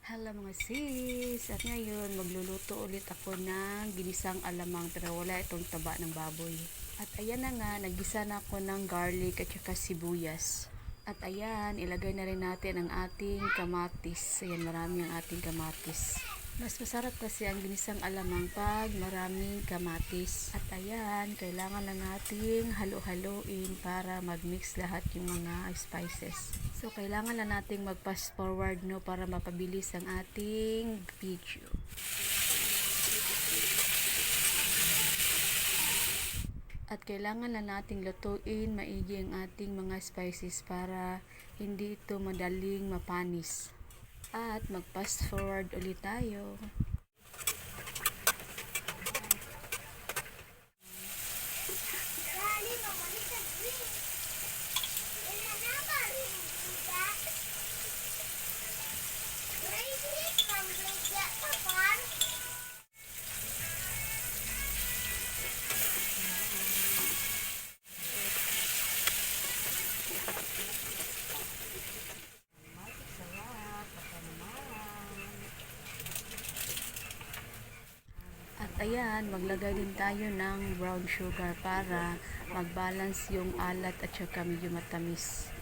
Hello mga sis! At ngayon, magluluto ulit ako ng ginisang alamang pero wala itong taba ng baboy. At ayan na nga, nagisa na ako ng garlic at saka sibuyas. At ayan, ilagay na rin natin ang ating kamatis. Ayan, marami ang ating kamatis. Mas masarap kasi ang ginisang alamang pag maraming kamatis. At ayan, kailangan na nating halo-haloin para mag-mix lahat yung mga spices. So, kailangan na nating mag-fast forward no para mapabilis ang ating video. At kailangan na nating lutuin maigi ang ating mga spices para hindi ito madaling mapanis. At mag-fast forward ulit tayo. At ayan, maglagay din tayo ng brown sugar para mag-balance yung alat at saka medyo matamis.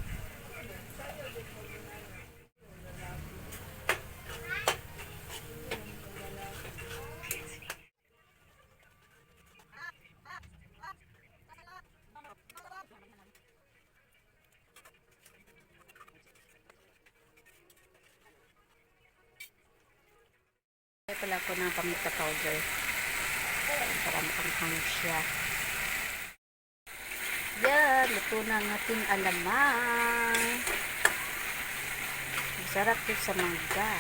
Ay pala ko ng paminta powder para makanghang siya. Yan, luto na ang ating alamang. Masarap ito sa mangga.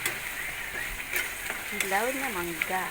Hilaw na mangga.